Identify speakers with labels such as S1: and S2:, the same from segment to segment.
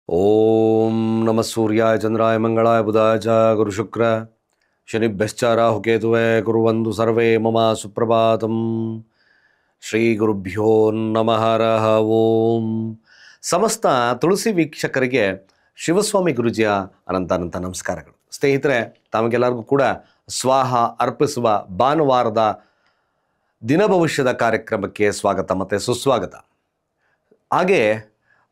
S1: ಓಂ ನಮಃ ಸೂರ್ಯಾಯ ಚಂದ್ರಾಯ ಮಂಗಳಾಯ ಬುಧಾಯ ಚ ಗುರು ಶುಕ್ರ ಶನಿಭ್ಯಶ್ಚ ರಾಹುಕೇತುವೇ ಕುರ್ವಂತು ಸರ್ವೇ ಮಮ ಸುಪ್ರಭಾತಂ. ಶ್ರೀ ಗುರುಭ್ಯೋ ನಮಃ ಹರಃ ಓಂ. ಸಮಸ್ತ ತುಳಸಿ ವೀಕ್ಷಕರಿಗೆ ಶಿವಸ್ವಾಮಿ ಗುರುಜಿಯ ಅನಂತ ನಮಸ್ಕಾರಗಳು. ಸ್ನೇಹಿತರೆ, ತಮಗೆಲ್ಲರಿಗೂ ಕೂಡ ಸ್ವಾಹ ಅರ್ಪಿಸುವ ಭಾನುವಾರದ ದಿನ ಭವಿಷ್ಯದ ಕಾರ್ಯಕ್ರಮಕ್ಕೆ ಸ್ವಾಗತ ಮತ್ತು ಸುಸ್ವಾಗತ. ಹಾಗೆ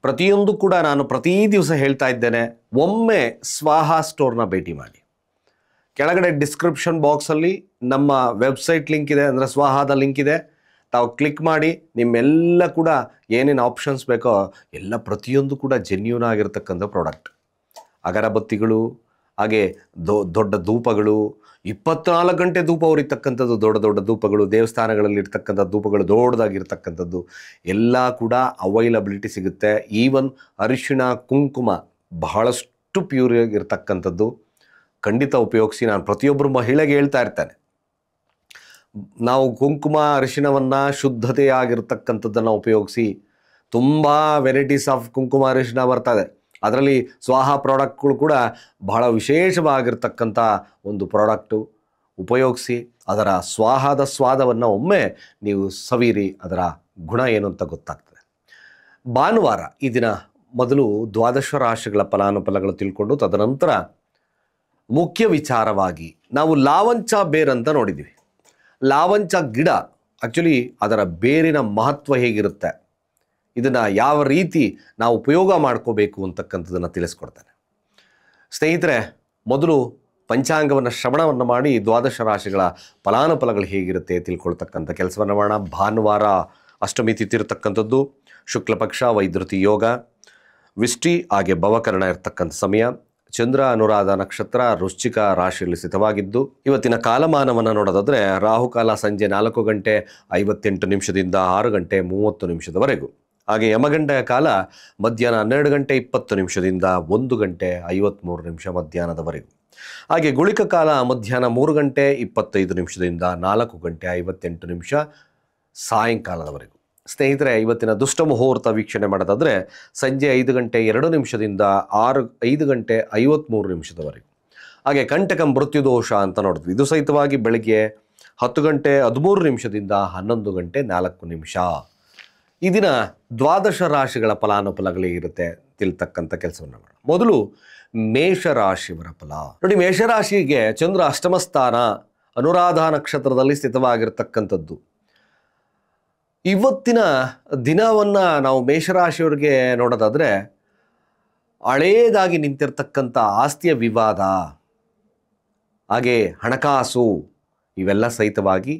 S1: ಪ್ರತಿಯೊಂದು ಕೂಡ ನಾನು ಪ್ರತಿ ದಿವಸ ಹೇಳ್ತಾ ಇದ್ದೇನೆ, ಒಮ್ಮೆ ಸ್ವಾಹ ಸ್ಟೋರ್ನ ಭೇಟಿ ಮಾಡಿ. ಕೆಳಗಡೆ ಡಿಸ್ಕ್ರಿಪ್ಷನ್ ಬಾಕ್ಸಲ್ಲಿ ನಮ್ಮ ವೆಬ್ಸೈಟ್ ಲಿಂಕ್ ಇದೆ, ಅಂದರೆ ಸ್ವಾಹದ ಲಿಂಕ್ ಇದೆ. ತಾವು ಕ್ಲಿಕ್ ಮಾಡಿ ನಿಮ್ಮೆಲ್ಲ ಕೂಡ ಏನೇನು ಆಪ್ಷನ್ಸ್ ಬೇಕೋ ಎಲ್ಲ ಪ್ರತಿಯೊಂದು ಕೂಡ ಜೆನ್ಯೂನ್ ಆಗಿರ್ತಕ್ಕಂಥ ಪ್ರಾಡಕ್ಟ್. ಅಗರಬತ್ತಿಗಳು, ಹಾಗೆ ದೊಡ್ಡ ಧೂಪಗಳು, 24 ಗಂಟೆ ಧೂಪ ಉರಿತಕ್ಕಂಥದ್ದು, ದೊಡ್ಡ ಧೂಪಗಳು, ದೇವಸ್ಥಾನಗಳಲ್ಲಿ ಇರ್ತಕ್ಕಂಥ ಧೂಪಗಳು ದೊಡ್ಡದಾಗಿರ್ತಕ್ಕಂಥದ್ದು ಎಲ್ಲ ಕೂಡ ಅವೈಲಬಿಲಿಟಿ ಸಿಗುತ್ತೆ. ಈವನ್ ಅರಿಶಿಣ ಕುಂಕುಮ ಬಹಳಷ್ಟು ಪ್ಯೂರ್ ಆಗಿರ್ತಕ್ಕಂಥದ್ದು. ಖಂಡಿತ ಉಪಯೋಗಿಸಿ. ನಾನು ಪ್ರತಿಯೊಬ್ಬರು ಮಹಿಳೆಗೆ ಹೇಳ್ತಾ ಇರ್ತೇನೆ, ನಾವು ಕುಂಕುಮ ಅರಿಶಿಣವನ್ನು ಶುದ್ಧತೆಯಾಗಿರ್ತಕ್ಕಂಥದ್ದನ್ನು ಉಪಯೋಗಿಸಿ. ತುಂಬ ವೆರೈಟೀಸ್ ಆಫ್ ಕುಂಕುಮ ಅರಿಶಿಣ ಬರ್ತದೆ. ಅದರಲ್ಲಿ ಸ್ವಾಹ ಪ್ರಾಡಕ್ಟ್ಗಳು ಕೂಡ ಬಹಳ ವಿಶೇಷವಾಗಿರ್ತಕ್ಕಂಥ ಒಂದು ಪ್ರಾಡಕ್ಟು. ಉಪಯೋಗಿಸಿ. ಅದರ ಸ್ವಾಹದ ಸ್ವಾದವನ್ನು ಒಮ್ಮೆ ನೀವು ಸವಿರಿ, ಅದರ ಗುಣ ಏನು ಅಂತ ಗೊತ್ತಾಗ್ತದೆ. ಭಾನುವಾರ ಈ ದಿನ ಮೊದಲು ದ್ವಾದಶ ರಾಶಿಗಳ ಫಲಾನುಫಲಗಳು ತಿಳ್ಕೊಂಡು, ತದನಂತರ ಮುಖ್ಯ ವಿಚಾರವಾಗಿ ನಾವು ಲಾವಂಚ ಬೇರಂತ ನೋಡಿದ್ದೀವಿ. ಲಾವಂಚ ಗಿಡ ಆ್ಯಕ್ಚುಲಿ ಅದರ ಬೇರಿನ ಮಹತ್ವ ಹೇಗಿರುತ್ತೆ, ಇದನ್ನು ಯಾವ ರೀತಿ ನಾವು ಉಪಯೋಗ ಮಾಡ್ಕೋಬೇಕು ಅಂತಕ್ಕಂಥದ್ದನ್ನು ತಿಳಿಸ್ಕೊಡ್ತಾನೆ. ಸ್ನೇಹಿತರೆ, ಮೊದಲು ಪಂಚಾಂಗವನ್ನು ಶ್ರವಣವನ್ನು ಮಾಡಿ ದ್ವಾದಶ ರಾಶಿಗಳ ಫಲಾನುಫಲಗಳು ಹೇಗಿರುತ್ತೆ ತಿಳ್ಕೊಳ್ತಕ್ಕಂಥ ಕೆಲಸವನ್ನು ಮಾಡೋಣ. ಭಾನುವಾರ ಅಷ್ಟಮಿ ತಿಥಿ ಇರತಕ್ಕಂಥದ್ದು, ಶುಕ್ಲ ಪಕ್ಷ, ವೈದ್ಯುತಿ ಯೋಗ, ವಿಷ್ಟಿ ಹಾಗೆ ಭವಕರಣ ಇರತಕ್ಕಂಥ ಸಮಯ. ಚಂದ್ರ ಅನುರಾಧ ನಕ್ಷತ್ರ ವೃಶ್ಚಿಕ ರಾಶಿಯಲ್ಲಿ ಸ್ಥಿತವಾಗಿದ್ದು, ಇವತ್ತಿನ ಕಾಲಮಾನವನ್ನು ನೋಡೋದಾದರೆ ರಾಹುಕಾಲ ಸಂಜೆ 4 ಗಂಟೆ 58 ನಿಮಿಷದಿಂದ 6 ಗಂಟೆ 30 ನಿಮಿಷದವರೆಗೂ. ಹಾಗೆ ಯಮಗಂಡ ಕಾಲ ಮಧ್ಯಾಹ್ನ 12 ಗಂಟೆ 20 ನಿಮಿಷದಿಂದ 1 ಗಂಟೆ 53 ನಿಮಿಷ ಮಧ್ಯಾಹ್ನದವರೆಗೂ. ಹಾಗೆ ಗುಳಿಕ ಕಾಲ ಮಧ್ಯಾಹ್ನ 3 ಗಂಟೆ 25 ನಿಮಿಷದಿಂದ 4 ಗಂಟೆ 58 ನಿಮಿಷ ಸಾಯಂಕಾಲದವರೆಗೂ. ಸ್ನೇಹಿತರೆ, ಇವತ್ತಿನ ದುಷ್ಟ ಮುಹೂರ್ತ ವೀಕ್ಷಣೆ ಮಾಡೋದಾದರೆ ಸಂಜೆ 5 ಗಂಟೆ 2 ನಿಮಿಷದಿಂದ 5 ಗಂಟೆ 53 ನಿಮಿಷದವರೆಗೂ. ಹಾಗೆ ಕಂಟಕ ಮೃತ್ಯುದೋಷ ಅಂತ ನೋಡಿದ್ವಿ. ಇದು ಸಹಿತವಾಗಿ ಬೆಳಗ್ಗೆ 10 ಗಂಟೆ 13 ನಿಮಿಷದಿಂದ 11 ಗಂಟೆ 4 ನಿಮಿಷ. ಈ ದಿನ ದ್ವಾದಶ ರಾಶಿಗಳ ಫಲಾನುಫಲಗಳಿರುತ್ತೆ ತಿಳ್ತಕ್ಕಂಥ ಕೆಲಸವನ್ನು ಮಾಡೋಣ. ಮೊದಲು ಮೇಷರಾಶಿಯವರ ಫಲ ನೋಡಿ. ಮೇಷರಾಶಿಗೆ ಚಂದ್ರ ಅಷ್ಟಮ ಸ್ಥಾನ ಅನುರಾಧ ನಕ್ಷತ್ರದಲ್ಲಿ ಸ್ಥಿತವಾಗಿರ್ತಕ್ಕಂಥದ್ದು. ಇವತ್ತಿನ ದಿನವನ್ನು ನಾವು ಮೇಷರಾಶಿಯವರಿಗೆ ನೋಡೋದಾದರೆ, ಹಳೇದಾಗಿ ನಿಂತಿರ್ತಕ್ಕಂಥ ಆಸ್ತಿಯ ವಿವಾದ, ಹಾಗೆ ಹಣಕಾಸು, ಇವೆಲ್ಲ ಸಹಿತವಾಗಿ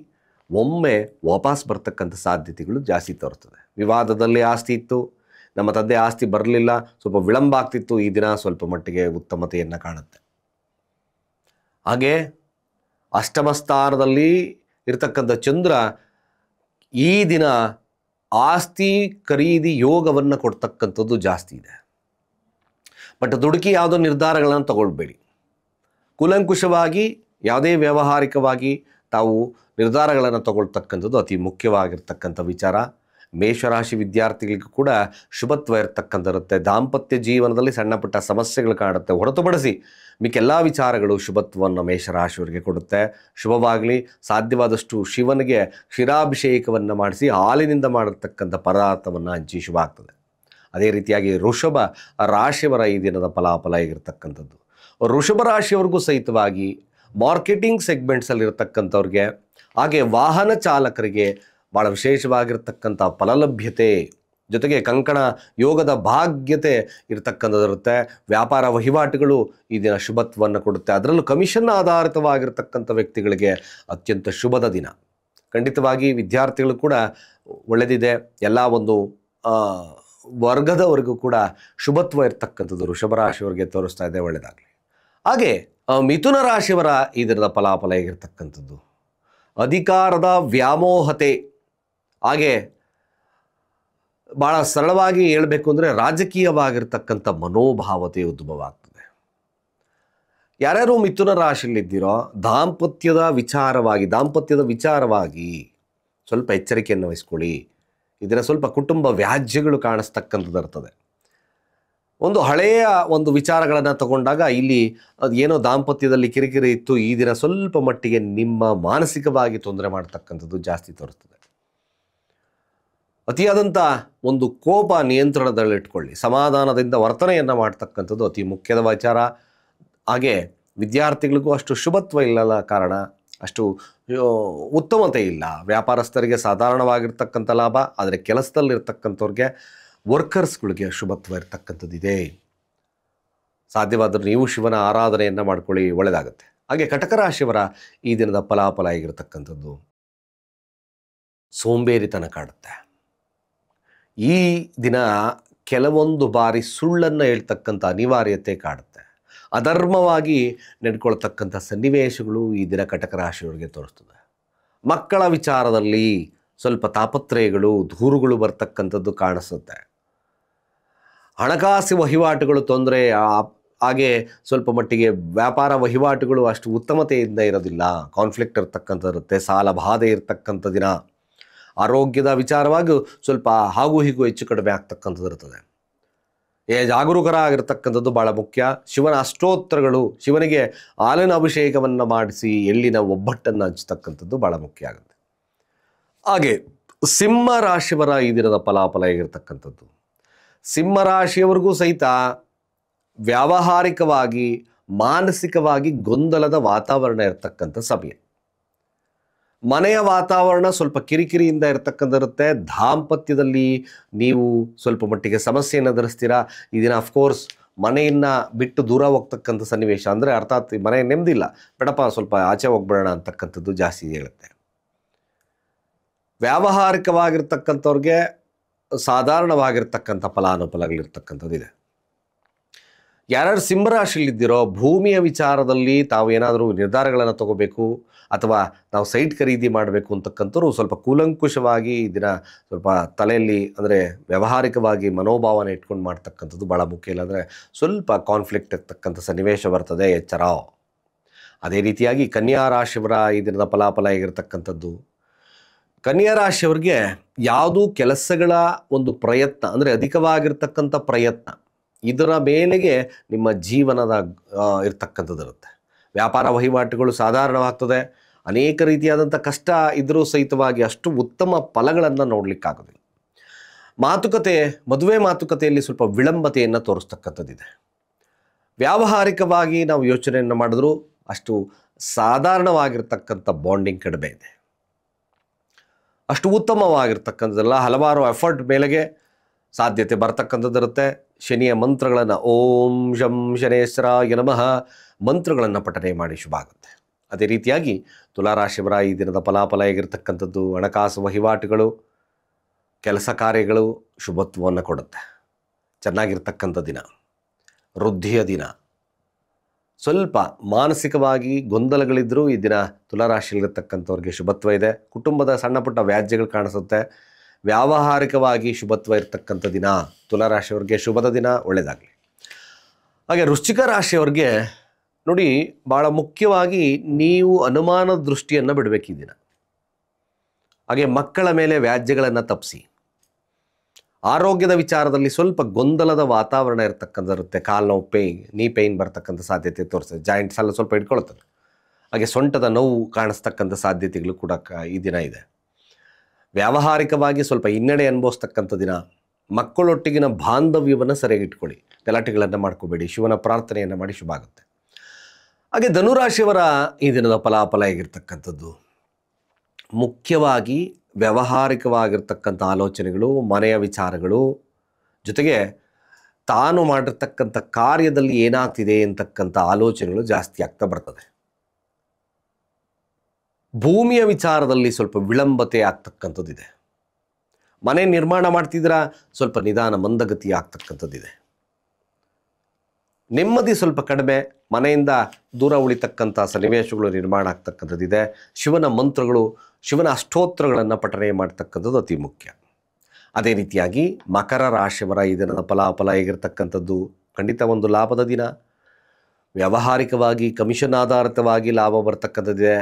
S1: ಒಮ್ಮೆ ವಾಪಸ್ ಬರ್ತಕ್ಕಂಥ ಸಾಧ್ಯತೆಗಳು ಜಾಸ್ತಿ ತೋರ್ತದೆ. ವಿವಾದದಲ್ಲಿ ಆಸ್ತಿ ಇತ್ತು, ನಮ್ಮ ತಂದೆ ಆಸ್ತಿ ಬರಲಿಲ್ಲ, ಸ್ವಲ್ಪ ವಿಳಂಬ ಆಗ್ತಿತ್ತು, ಈ ದಿನ ಸ್ವಲ್ಪ ಮಟ್ಟಿಗೆ ಉತ್ತಮತೆಯನ್ನು ಕಾಣುತ್ತೆ. ಹಾಗೆ ಅಷ್ಟಮ ಸ್ಥಾನದಲ್ಲಿ ಇರ್ತಕ್ಕಂಥ ಚಂದ್ರ ಈ ದಿನ ಆಸ್ತಿ ಖರೀದಿ ಯೋಗವನ್ನು ಕೊಡ್ತಕ್ಕಂಥದ್ದು ಜಾಸ್ತಿ ಇದೆ. ಬಟ್ ದುಡುಕಿ ಯಾವುದೋ ನಿರ್ಧಾರಗಳನ್ನು ತಗೊಳ್ಬೇಡಿ. ಕೂಲಂಕುಷವಾಗಿ ಯಾವುದೇ ವ್ಯಾವಹಾರಿಕವಾಗಿ ತಾವು ನಿರ್ಧಾರಗಳನ್ನು ತಗೊಳ್ತಕ್ಕಂಥದ್ದು ಅತಿ ಮುಖ್ಯವಾಗಿರ್ತಕ್ಕಂಥ ವಿಚಾರ. ಮೇಷರಾಶಿ ವಿದ್ಯಾರ್ಥಿಗಳಿಗೂ ಕೂಡ ಶುಭತ್ವ ಇರ್ತಕ್ಕಂಥರುತ್ತೆ. ದಾಂಪತ್ಯ ಜೀವನದಲ್ಲಿ ಸಣ್ಣ ಪುಟ್ಟ ಸಮಸ್ಯೆಗಳು ಕಾಣುತ್ತೆ, ಹೊರತುಪಡಿಸಿ ಮಿಕ್ಕೆಲ್ಲ ವಿಚಾರಗಳು ಶುಭತ್ವವನ್ನು ಮೇಷರಾಶಿಯವರಿಗೆ ಕೊಡುತ್ತೆ. ಶುಭವಾಗಲಿ. ಸಾಧ್ಯವಾದಷ್ಟು ಶಿವನಿಗೆ ಕ್ಷೀರಾಭಿಷೇಕವನ್ನು ಮಾಡಿಸಿ ಹಾಲಿನಿಂದ ಮಾಡಿರ್ತಕ್ಕಂಥ ಪದಾರ್ಥವನ್ನು ಹಂಚಿ ಶುಭ ಆಗ್ತದೆ. ಅದೇ ರೀತಿಯಾಗಿ ವೃಷಭ ರಾಶಿಯವರ ಈ ದಿನದ ಫಲಾಫಲ ಆಗಿರ್ತಕ್ಕಂಥದ್ದು. ವೃಷಭ ರಾಶಿಯವರಿಗೂ ಸಹಿತವಾಗಿ ಮಾರ್ಕೆಟಿಂಗ್ ಸೆಗ್ಮೆಂಟ್ಸಲ್ಲಿರ್ತಕ್ಕಂಥವ್ರಿಗೆ, ಹಾಗೆ ವಾಹನ ಚಾಲಕರಿಗೆ ಭಾಳ ವಿಶೇಷವಾಗಿರ್ತಕ್ಕಂಥ ಫಲಲಭ್ಯತೆ, ಜೊತೆಗೆ ಕಂಕಣ ಯೋಗದ ಭಾಗ್ಯತೆ ಇರತಕ್ಕಂಥದ್ದಿರುತ್ತೆ. ವ್ಯಾಪಾರ ವಹಿವಾಟುಗಳು ಈ ದಿನ ಶುಭತ್ವವನ್ನು ಕೊಡುತ್ತೆ. ಅದರಲ್ಲೂ ಕಮಿಷನ್ ಆಧಾರಿತವಾಗಿರ್ತಕ್ಕಂಥ ವ್ಯಕ್ತಿಗಳಿಗೆ ಅತ್ಯಂತ ಶುಭದ ದಿನ. ಖಂಡಿತವಾಗಿ ವಿದ್ಯಾರ್ಥಿಗಳು ಕೂಡ ಒಳ್ಳೆಯದಿದೆ. ಎಲ್ಲ ಒಂದು ವರ್ಗದವರೆಗೂ ಕೂಡ ಶುಭತ್ವ ಇರ್ತಕ್ಕಂಥದ್ದು ವೃಷಭ ರಾಶಿಯವರಿಗೆ ತೋರಿಸ್ತಾ ಇದೆ. ಒಳ್ಳೆಯದಾಗಲಿ. ಹಾಗೆ ಮಿಥುನ ರಾಶಿಯವರ ಈ ದಿನದ ಫಲಾಫಲ ಹೇಗಿರ್ತಕ್ಕಂಥದ್ದು, ಅಧಿಕಾರದ ವ್ಯಾಮೋಹತೆ, ಹಾಗೆ ಭಾಳ ಸರಳವಾಗಿ ಹೇಳಬೇಕು ಅಂದರೆ ರಾಜಕೀಯವಾಗಿರ್ತಕ್ಕಂಥ ಮನೋಭಾವತೆ ಉದ್ಭವ ಆಗ್ತದೆ. ಯಾರ್ಯಾರು ಮಿಥುನ ರಾಶಿಯಲ್ಲಿದ್ದೀರೋ ದಾಂಪತ್ಯದ ವಿಚಾರವಾಗಿ ಸ್ವಲ್ಪ ಎಚ್ಚರಿಕೆಯನ್ನು ವಹಿಸ್ಕೊಳ್ಳಿ. ಇದರ ಸ್ವಲ್ಪ ಕುಟುಂಬ ವ್ಯಾಜ್ಯಗಳು ಕಾಣಿಸ್ತಕ್ಕಂಥದ್ದು ಇರ್ತದೆ. ಒಂದು ಹಳೆಯ ಒಂದು ವಿಚಾರಗಳನ್ನು ತಗೊಂಡಾಗ ಇಲ್ಲಿ ಅದು ಏನೋ ದಾಂಪತ್ಯದಲ್ಲಿ ಕಿರಿಕಿರಿ ಇತ್ತು, ಈ ದಿನ ಸ್ವಲ್ಪ ಮಟ್ಟಿಗೆ ನಿಮ್ಮ ಮಾನಸಿಕವಾಗಿ ತೊಂದರೆ ಮಾಡ್ತಕ್ಕಂಥದ್ದು ಜಾಸ್ತಿ ತೋರಿಸ್ತದೆ. ಅತಿಯಾದಂಥ ಒಂದು ಕೋಪ ನಿಯಂತ್ರಣದಲ್ಲಿಟ್ಕೊಳ್ಳಿ. ಸಮಾಧಾನದಿಂದ ವರ್ತನೆಯನ್ನು ಮಾಡ್ತಕ್ಕಂಥದ್ದು ಅತಿ ಮುಖ್ಯದ ವಿಚಾರ. ಹಾಗೆ ವಿದ್ಯಾರ್ಥಿಗಳಿಗೂ ಅಷ್ಟು ಶುಭತ್ವ ಇಲ್ಲದ ಕಾರಣ ಅಷ್ಟು ಉತ್ತಮತೆ ಇಲ್ಲ. ವ್ಯಾಪಾರಸ್ಥರಿಗೆ ಸಾಧಾರಣವಾಗಿರ್ತಕ್ಕಂಥ ಲಾಭ, ಆದರೆ ಕೆಲಸದಲ್ಲಿರ್ತಕ್ಕಂಥವ್ರಿಗೆ ವರ್ಕರ್ಸ್ಗಳಿಗೆ ಶುಭತ್ವ ಇರ್ತಕ್ಕಂಥದ್ದಿದೆ. ಸಾಧ್ಯವಾದರೂ ನೀವು ಶಿವನ ಆರಾಧನೆಯನ್ನು ಮಾಡ್ಕೊಳ್ಳಿ, ಒಳ್ಳೆಯದಾಗುತ್ತೆ. ಹಾಗೆ ಕಟಕ ರಾಶಿಯವರ ಈ ದಿನದ ಫಲಾಫಲ ಆಗಿರತಕ್ಕಂಥದ್ದು, ಸೋಂಬೇರಿತನ ಕಾಡುತ್ತೆ. ಈ ದಿನ ಕೆಲವೊಂದು ಬಾರಿ ಸುಳ್ಳನ್ನು ಹೇಳ್ತಕ್ಕಂಥ ಅನಿವಾರ್ಯತೆ ಕಾಡುತ್ತೆ. ಅಧರ್ಮವಾಗಿ ನಡ್ಕೊಳ್ತಕ್ಕಂಥ ಸನ್ನಿವೇಶಗಳು ಈ ದಿನ ಕಟಕ ರಾಶಿಯವರಿಗೆ ತೋರಿಸ್ತದೆ. ಮಕ್ಕಳ ವಿಚಾರದಲ್ಲಿ ಸ್ವಲ್ಪ ತಾಪತ್ರಯಗಳು, ದೂರುಗಳು ಬರ್ತಕ್ಕಂಥದ್ದು ಕಾಣಿಸುತ್ತೆ. ಹಣಕಾಸು ವಹಿವಾಟುಗಳು ತೊಂದರೆ, ಹಾಗೆ ಸ್ವಲ್ಪ ಮಟ್ಟಿಗೆ ವ್ಯಾಪಾರ ವಹಿವಾಟುಗಳು ಅಷ್ಟು ಉತ್ತಮತೆಯಿಂದ ಇರೋದಿಲ್ಲ, ಕಾನ್ಫ್ಲಿಕ್ಟ್ ಇರ್ತಕ್ಕಂಥದ್ದು ಇರುತ್ತೆ. ಸಾಲ ಬಾಧೆ ಇರ್ತಕ್ಕಂಥ ದಿನ. ಆರೋಗ್ಯದ ವಿಚಾರವಾಗಿ ಸ್ವಲ್ಪ ಹಾಗೂ ಹೀಗೂ ಹೆಚ್ಚು ಕಡಿಮೆ ಆಗ್ತಕ್ಕಂಥದ್ದು ಇರ್ತದೆ. ಜಾಗರೂಕರ ಆಗಿರ್ತಕ್ಕಂಥದ್ದು ಭಾಳ ಮುಖ್ಯ. ಶಿವನ ಅಷ್ಟೋತ್ತರಗಳು, ಶಿವನಿಗೆ ಹಾಲಿನ ಅಭಿಷೇಕವನ್ನು ಮಾಡಿಸಿ ಎಳ್ಳಿನ ಒಬ್ಬಟ್ಟನ್ನು ಹಂಚತಕ್ಕಂಥದ್ದು ಭಾಳ ಮುಖ್ಯ ಆಗುತ್ತೆ. ಹಾಗೆ ಸಿಂಹ ರಾಶಿಯವರ ಈ ದಿನದ ಫಲಾಫಲ ಆಗಿರ್ತಕ್ಕಂಥದ್ದು, ಸಿಂಹರಾಶಿಯವರಿಗೂ ಸಹಿತ ವ್ಯಾವಹಾರಿಕವಾಗಿ ಮಾನಸಿಕವಾಗಿ ಗೊಂದಲದ ವಾತಾವರಣ ಇರತಕ್ಕಂಥ ಸಮಯ. ಮನೆಯ ವಾತಾವರಣ ಸ್ವಲ್ಪ ಕಿರಿಕಿರಿಯಿಂದ ಇರತಕ್ಕಂಥಿರುತ್ತೆ. ದಾಂಪತ್ಯದಲ್ಲಿ ನೀವು ಸ್ವಲ್ಪ ಮಟ್ಟಿಗೆ ಸಮಸ್ಯೆಯನ್ನು ಎದುರಿಸ್ತೀರಾ. ಈ ದಿನ ಅಫ್ಕೋರ್ಸ್ ಮನೆಯನ್ನು ಬಿಟ್ಟು ದೂರ ಹೋಗ್ತಕ್ಕಂಥ ಸನ್ನಿವೇಶ, ಅಂದರೆ ಅರ್ಥಾತ್ ಮನೆ ನೆಮ್ಮದಿಲ್ಲ, ಬೇಡಪ್ಪ ಸ್ವಲ್ಪ ಆಚೆ ಹೋಗ್ಬೇಡ ಅಂತಕ್ಕಂಥದ್ದು ಜಾಸ್ತಿ ಹೇಳುತ್ತೆ. ವ್ಯಾವಹಾರಿಕವಾಗಿರ್ತಕ್ಕಂಥವ್ರಿಗೆ ಸಾಧಾರಣವಾಗಿರ್ತಕ್ಕಂಥ ಫಲಾನುಫಲಗಳಿರ್ತಕ್ಕಂಥದ್ದಿದೆ. ಯಾರ್ಯಾರು ಸಿಂಹರಾಶಿಯಲ್ಲಿದ್ದೀರೋ ಭೂಮಿಯ ವಿಚಾರದಲ್ಲಿ ತಾವು ಏನಾದರೂ ನಿರ್ಧಾರಗಳನ್ನು ತಗೋಬೇಕು ಅಥವಾ ನಾವು ಸೈಟ್ ಖರೀದಿ ಮಾಡಬೇಕು ಅಂತಕ್ಕಂಥವ್ರು ಸ್ವಲ್ಪ ಕೂಲಂಕುಷವಾಗಿ ಈ ದಿನ ಸ್ವಲ್ಪ ತಲೆಯಲ್ಲಿ, ಅಂದರೆ ವ್ಯಾವಹಾರಿಕವಾಗಿ ಮನೋಭಾವನೆ ಇಟ್ಕೊಂಡು ಮಾಡ್ತಕ್ಕಂಥದ್ದು ಭಾಳ ಮುಖ್ಯ. ಇಲ್ಲಾಂದರೆ ಸ್ವಲ್ಪ ಕಾನ್ಫ್ಲಿಕ್ಟ್ ಇರ್ತಕ್ಕಂಥ ಸನ್ನಿವೇಶ ಬರ್ತದೆ, ಎಚ್ಚರ. ಅದೇ ರೀತಿಯಾಗಿ ಕನ್ಯಾ ರಾಶಿಯವರ ಈ ದಿನದ ಫಲಾಫಲ ಆಗಿರ್ತಕ್ಕಂಥದ್ದು, ಕನ್ಯಾ ರಾಶಿಯವರಿಗೆ ಯಾವುದೂ ಕೆಲಸಗಳ ಒಂದು ಪ್ರಯತ್ನ, ಅಂದರೆ ಅಧಿಕವಾಗಿರ್ತಕ್ಕಂಥ ಪ್ರಯತ್ನ, ಇದರ ಮೇಲೆಗೆ ನಿಮ್ಮ ಜೀವನದ ಇರ್ತಕ್ಕಂಥದ್ದು ಇರುತ್ತೆ. ವ್ಯಾಪಾರ ವಹಿವಾಟುಗಳು ಸಾಧಾರಣವಾಗ್ತದೆ. ಅನೇಕ ರೀತಿಯಾದಂಥ ಕಷ್ಟ ಇದ್ದರೂ ಸಹಿತವಾಗಿ ಅಷ್ಟು ಉತ್ತಮ ಫಲಗಳನ್ನು ನೋಡಲಿಕ್ಕಾಗೋದಿಲ್ಲ. ಮಾತುಕತೆ, ಮದುವೆ ಮಾತುಕತೆಯಲ್ಲಿ ಸ್ವಲ್ಪ ವಿಳಂಬತೆಯನ್ನು ತೋರಿಸ್ತಕ್ಕಂಥದ್ದಿದೆ. ವ್ಯಾವಹಾರಿಕವಾಗಿ ನಾವು ಯೋಚನೆಯನ್ನು ಮಾಡಿದ್ರೂ ಅಷ್ಟು ಸಾಧಾರಣವಾಗಿರ್ತಕ್ಕಂಥ ಬಾಂಡಿಂಗ್ ಕಡಿಮೆ ಇದೆ, ಅಷ್ಟು ಉತ್ತಮವಾಗಿರ್ತಕ್ಕಂಥದ್ದಲ್ಲ. ಹಲವಾರು ಎಫರ್ಟ್ ಮೇಲೆಗೆ ಸಾಧ್ಯತೆ ಬರ್ತಕ್ಕಂಥದ್ದಿರುತ್ತೆ. ಶನಿಯ ಮಂತ್ರಗಳನ್ನು ಓಂ ಶಂ ಶನೇಶ್ವರಾಯ ನಮಃ ಮಂತ್ರಗಳನ್ನು ಪಠನೆ ಮಾಡಿ ಶುಭ ಆಗುತ್ತೆ. ಅದೇ ರೀತಿಯಾಗಿ ತುಲಾರಾಶಿಯವರ ಈ ದಿನದ ಫಲಾಫಲ ಆಗಿರ್ತಕ್ಕಂಥದ್ದು, ಹಣಕಾಸು ವಹಿವಾಟುಗಳು, ಕೆಲಸ ಕಾರ್ಯಗಳು ಶುಭತ್ವವನ್ನು ಕೊಡುತ್ತೆ. ಚೆನ್ನಾಗಿರ್ತಕ್ಕಂಥ ದಿನ, ವೃದ್ಧಿಯ ದಿನ. ಸ್ವಲ್ಪ ಮಾನಸಿಕವಾಗಿ ಗೊಂದಲಗಳಿದ್ದರೂ ಈ ದಿನ ತುಲಾರಾಶಿಯಲ್ಲಿರ್ತಕ್ಕಂಥವ್ರಿಗೆ ಶುಭತ್ವ ಇದೆ. ಕುಟುಂಬದ ಸಣ್ಣ ಪುಟ್ಟ ವ್ಯಾಜ್ಯಗಳು ಕಾಣಿಸುತ್ತೆ. ವ್ಯಾವಹಾರಿಕವಾಗಿ ಶುಭತ್ವ ಇರ್ತಕ್ಕಂಥ ದಿನ. ತುಲಾರಾಶಿಯವ್ರಿಗೆ ಶುಭದ ದಿನ, ಒಳ್ಳೆಯದಾಗಲಿ. ಹಾಗೆ ವೃಶ್ಚಿಕ ರಾಶಿಯವ್ರಿಗೆ ನೋಡಿ, ಭಾಳ ಮುಖ್ಯವಾಗಿ ನೀವು ಅನುಮಾನದ ದೃಷ್ಟಿಯನ್ನು ಬಿಡಬೇಕು ಈ ದಿನ. ಹಾಗೆ ಮಕ್ಕಳ ಮೇಲೆ ವ್ಯಾಜ್ಯಗಳನ್ನು ತಪ್ಪಿಸಿ. ಆರೋಗ್ಯದ ವಿಚಾರದಲ್ಲಿ ಸ್ವಲ್ಪ ಗೊಂದಲದ ವಾತಾವರಣ ಇರ್ತಕ್ಕಂಥದ್ದಿರುತ್ತೆ. ಕಾಲು ನೋವು, ನೀ ಪೇಯ್ನ್ ಬರ್ತಕ್ಕಂಥ ಸಾಧ್ಯತೆ ತೋರಿಸ್ತದೆ. ಜಾಯಿಂಟ್ಸ್ ಎಲ್ಲ ಸ್ವಲ್ಪ ಇಟ್ಕೊಳ್ತದೆ. ಹಾಗೆ ಸೊಂಟದ ನೋವು ಕಾಣಿಸ್ತಕ್ಕಂಥ ಸಾಧ್ಯತೆಗಳು ಕೂಡ ಈ ದಿನ ಇದೆ. ವ್ಯಾವಹಾರಿಕವಾಗಿ ಸ್ವಲ್ಪ ಹಿನ್ನಡೆ ಅನುಭವಿಸ್ತಕ್ಕಂಥ ದಿನ. ಮಕ್ಕಳೊಟ್ಟಿಗಿನ ಬಾಂಧವ್ಯವನ್ನು ಸರಿಯಾಗಿ ಇಟ್ಕೊಳ್ಳಿ, ಗಲಾಟೆಗಳನ್ನು ಮಾಡ್ಕೋಬೇಡಿ. ಶಿವನ ಪ್ರಾರ್ಥನೆಯನ್ನು ಮಾಡಿ ಶುಭ ಆಗುತ್ತೆ. ಹಾಗೆ ಧನುರಾಶಿಯವರ ಈ ದಿನದ ಫಲಾಫಲ ಆಗಿರ್ತಕ್ಕಂಥದ್ದು, ಮುಖ್ಯವಾಗಿ ವ್ಯಾವಹಾರಿಕವಾಗಿರ್ತಕ್ಕಂಥ ಆಲೋಚನೆಗಳು, ಮನೆಯ ವಿಚಾರಗಳು, ಜೊತೆಗೆ ತಾನು ಮಾಡಿರ್ತಕ್ಕಂಥ ಕಾರ್ಯದಲ್ಲಿ ಏನಾಗ್ತಿದೆ ಅಂತಕ್ಕಂಥ ಆಲೋಚನೆಗಳು ಜಾಸ್ತಿ ಆಗ್ತಾ ಬರ್ತದೆ. ಭೂಮಿಯ ವಿಚಾರದಲ್ಲಿ ಸ್ವಲ್ಪ ವಿಳಂಬತೆ ಆಗ್ತಕ್ಕಂಥದ್ದಿದೆ. ಮನೆ ನಿರ್ಮಾಣ ಮಾಡ್ತಿದ್ರ ಸ್ವಲ್ಪ ನಿಧಾನ ಮಂದಗತಿ ಆಗ್ತಕ್ಕಂಥದ್ದಿದೆ. ನೆಮ್ಮದಿ ಸ್ವಲ್ಪ ಕಡಿಮೆ, ಮನೆಯಿಂದ ದೂರ ಉಳಿತಕ್ಕಂಥ ಸನ್ನಿವೇಶಗಳು ನಿರ್ಮಾಣ ಆಗ್ತಕ್ಕಂಥದ್ದಿದೆ. ಶಿವನ ಮಂತ್ರಗಳು, ಶಿವನ ಅಷ್ಟೋತ್ತರಗಳನ್ನು ಪಠನೆ ಮಾಡ್ತಕ್ಕಂಥದ್ದು ಅತಿ ಮುಖ್ಯ. ಅದೇ ರೀತಿಯಾಗಿ ಮಕರ ರಾಶಿಯವರ ಈ ದಿನದ ಫಲಾಫಲ ಹೇಗಿರ್ತಕ್ಕಂಥದ್ದು, ಖಂಡಿತ ಒಂದು ಲಾಭದ ದಿನ. ವ್ಯಾವಹಾರಿಕವಾಗಿ ಕಮಿಷನ್ ಆಧಾರಿತವಾಗಿ ಲಾಭ ಬರ್ತಕ್ಕಂಥದ್ದಿದೆ.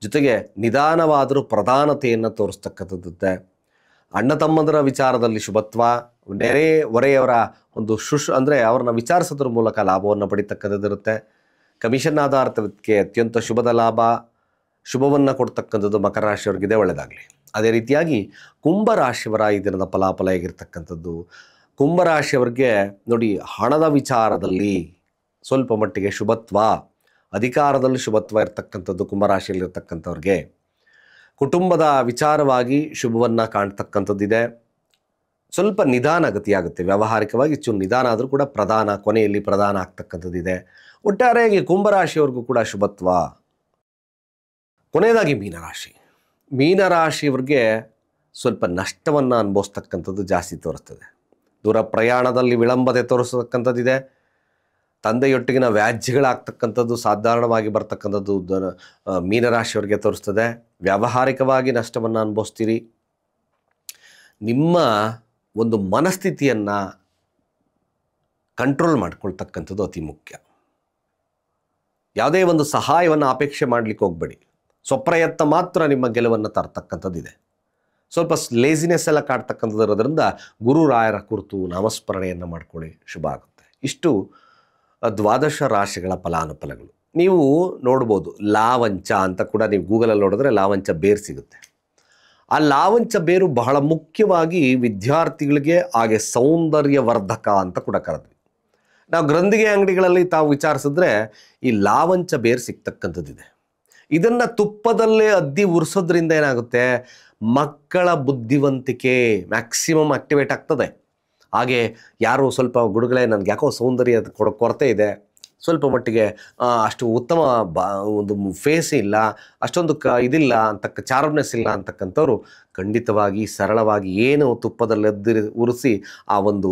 S1: ಜೊತೆಗೆ ನಿಧಾನವಾದರೂ ಪ್ರಧಾನತೆಯನ್ನು ತೋರಿಸ್ತಕ್ಕಂಥದ್ದಿದೆ. ಅಣ್ಣ ತಮ್ಮಂದರ ವಿಚಾರದಲ್ಲಿ ಶುಭತ್ವ, ನೆರೆ ಹೊರೆಯವರ ಒಂದು ಅಂದರೆ ಅವ್ರನ್ನ ವಿಚಾರಿಸೋದ್ರ ಮೂಲಕ ಲಾಭವನ್ನು ಪಡಿತಕ್ಕಂಥದ್ದಿರುತ್ತೆ. ಕಮಿಷನ್ ಆಧಾರಿತಕ್ಕೆ ಅತ್ಯಂತ ಶುಭದ ಲಾಭ, ಶುಭವನ್ನು ಕೊಡ್ತಕ್ಕಂಥದ್ದು ಮಕರ ರಾಶಿಯವರಿಗಿದೆ. ಒಳ್ಳೆಯದಾಗಲಿ. ಅದೇ ರೀತಿಯಾಗಿ ಕುಂಭರಾಶಿಯವರ ಈ ದಿನದ ಫಲಾಫಲ ಹೇಗಿರ್ತಕ್ಕಂಥದ್ದು. ಕುಂಭರಾಶಿಯವರಿಗೆ ನೋಡಿ, ಹಣದ ವಿಚಾರದಲ್ಲಿ ಸ್ವಲ್ಪ ಮಟ್ಟಿಗೆ ಶುಭತ್ವ, ಅಧಿಕಾರದಲ್ಲಿ ಶುಭತ್ವ ಇರ್ತಕ್ಕಂಥದ್ದು ಕುಂಭರಾಶಿಯಲ್ಲಿರ್ತಕ್ಕಂಥವ್ರಿಗೆ. ಕುಟುಂಬದ ವಿಚಾರವಾಗಿ ಶುಭವನ್ನು ಕಾಣ್ತಕ್ಕಂಥದ್ದಿದೆ. ಸ್ವಲ್ಪ ನಿಧಾನ ಗತಿಯಾಗುತ್ತೆ, ವ್ಯಾವಹಾರಿಕವಾಗಿ ನಿಧಾನ ಆದರೂ ಕೂಡ ಕೊನೆಯಲ್ಲಿ ಪ್ರಧಾನ ಆಗ್ತಕ್ಕಂಥದ್ದಿದೆ. ಒಟ್ಟಾರೆಯಾಗಿ ಕುಂಭರಾಶಿಯವ್ರಿಗೂ ಕೂಡ ಶುಭತ್ವ. ಕೊನೆಯದಾಗಿ ಮೀನರಾಶಿಯವ್ರಿಗೆ ಸ್ವಲ್ಪ ನಷ್ಟವನ್ನು ಅನುಭವಿಸ್ತಕ್ಕಂಥದ್ದು ಜಾಸ್ತಿ ತೋರಿಸ್ತದೆ. ದೂರ ಪ್ರಯಾಣದಲ್ಲಿ ವಿಳಂಬತೆ ತೋರಿಸ್ತಕ್ಕಂಥದ್ದಿದೆ. ತಂದೆಯೊಟ್ಟಿಗಿನ ವ್ಯಾಜ್ಯಗಳಾಗ್ತಕ್ಕಂಥದ್ದು ಸಾಧಾರಣವಾಗಿ ಬರ್ತಕ್ಕಂಥದ್ದು ಮೀನರಾಶಿಯವರಿಗೆ ತೋರಿಸ್ತದೆ. ವ್ಯಾವಹಾರಿಕವಾಗಿ ನಷ್ಟವನ್ನು ಅನುಭವಿಸ್ತೀರಿ. ನಿಮ್ಮ ಒಂದು ಮನಸ್ಥಿತಿಯನ್ನು ಕಂಟ್ರೋಲ್ ಮಾಡ್ಕೊಳ್ತಕ್ಕಂಥದ್ದು ಅತಿ ಮುಖ್ಯ. ಯಾವುದೇ ಒಂದು ಸಹಾಯವನ್ನು ಅಪೇಕ್ಷೆ ಮಾಡಲಿಕ್ಕೆ ಹೋಗಬೇಡಿ. ಸ್ವಪ್ರಯತ್ನ ಮಾತ್ರ ನಿಮ್ಮ ಗೆಲುವನ್ನು ತರ್ತಕ್ಕಂಥದ್ದಿದೆ. ಸ್ವಲ್ಪ ಲೇಸಿನೆಸ್ ಎಲ್ಲ ಕಾಡ್ತಕ್ಕಂಥದ್ದಿರೋದ್ರಿಂದ ಗುರುರಾಯರ ಕುರಿತು ನಾಮಸ್ಮರಣೆಯನ್ನು ಮಾಡ್ಕೊಳ್ಳಿ, ಶುಭ ಆಗುತ್ತೆ. ಇಷ್ಟು ದ್ವಾದಶ ರಾಶಿಗಳ ಫಲಾನುಫಲಗಳು. ನೀವು ನೋಡ್ಬೋದು, ಲಾವಂಚ ಅಂತ ಕೂಡ ನೀವು ಗೂಗಲಲ್ಲಿ ನೋಡಿದ್ರೆ ಲಾವಂಚ ಬೇರು ಸಿಗುತ್ತೆ. ಆ ಲಾವಂಚ ಬೇರು ಬಹಳ ಮುಖ್ಯವಾಗಿ ವಿದ್ಯಾರ್ಥಿಗಳಿಗೆ ಹಾಗೆ ಸೌಂದರ್ಯವರ್ಧಕ ಅಂತ ಕೂಡ ಕರೆದ್ವಿ. ನಾವು ಗ್ರಂಥಿಗೆ ಅಂಗಡಿಗಳಲ್ಲಿ ತಾವು ವಿಚಾರಿಸಿದ್ರೆ ಈ ಲಾವಂಚ ಬೇರು ಸಿಗ್ತಕ್ಕಂಥದ್ದಿದೆ. ಇದನ್ನು ತುಪ್ಪದಲ್ಲೇ ಅದ್ದಿ ಉರಿಸೋದ್ರಿಂದ ಏನಾಗುತ್ತೆ, ಮಕ್ಕಳ ಬುದ್ಧಿವಂತಿಕೆ ಮ್ಯಾಕ್ಸಿಮಮ್ ಆಕ್ಟಿವೇಟ್ ಆಗ್ತದೆ. ಹಾಗೆ ಯಾರು ಸ್ವಲ್ಪ ಗುಡುಗಳೇ ನನಗೆ ಯಾಕೋ ಸೌಂದರ್ಯ ಕೊರತೆ ಇದೆ, ಸ್ವಲ್ಪ ಮಟ್ಟಿಗೆ ಅಷ್ಟು ಉತ್ತಮ ಒಂದು ಫೇಸ್ ಇಲ್ಲ, ಅಷ್ಟೊಂದು ಇದಿಲ್ಲ ಅಂತಕ್ಕ ಚಾರ್ಮ್ನೆಸ್ ಇಲ್ಲ ಅಂತಕ್ಕಂಥವ್ರು ಖಂಡಿತವಾಗಿ ಸರಳವಾಗಿ ಏನು ತುಪ್ಪದಲ್ಲಿ ಉರಿಸಿ ಆ ಒಂದು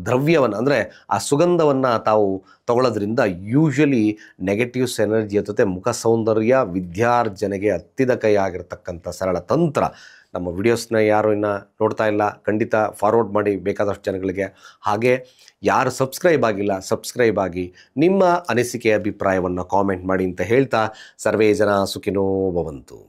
S1: ದ್ರವ್ಯವನ್ನು ಅಂದರೆ ಆ ಸುಗಂಧವನ್ನು ತಾವು ತಗೊಳ್ಳೋದ್ರಿಂದ ಯೂಶ್ವಲಿ ನೆಗೆಟಿವ್ಸ್ ಎನರ್ಜಿ ಜೊತೆ ಮುಖ ಸೌಂದರ್ಯ ವಿದ್ಯಾರ್ಜನೆಗೆ ಹತ್ತಿದ ಕೈಯಾಗಿರ್ತಕ್ಕಂಥ ಸರಳ ತಂತ್ರ. ನಮ್ಮ ವಿಡಿಯೋಸ್ನ ಯಾರು ಇನ್ನೂ ನೋಡ್ತಾ ಇಲ್ಲ, ಖಂಡಿತ ಫಾರ್ವರ್ಡ್ ಮಾಡಿ ಬೇಕಾದಷ್ಟು ಜನಗಳಿಗೆ. ಹಾಗೆ ಯಾರು ಸಬ್ಸ್ಕ್ರೈಬ್ ಆಗಿಲ್ಲ, ಸಬ್ಸ್ಕ್ರೈಬ್ ಆಗಿ ನಿಮ್ಮ ಅನಿಸಿಕೆ ಅಭಿಪ್ರಾಯವನ್ನು ಕಾಮೆಂಟ್ ಮಾಡಿ ಅಂತ ಹೇಳ್ತಾ, ಸರ್ವೇ ಜನ ಸುಖಿನೋ ಭವಂತು.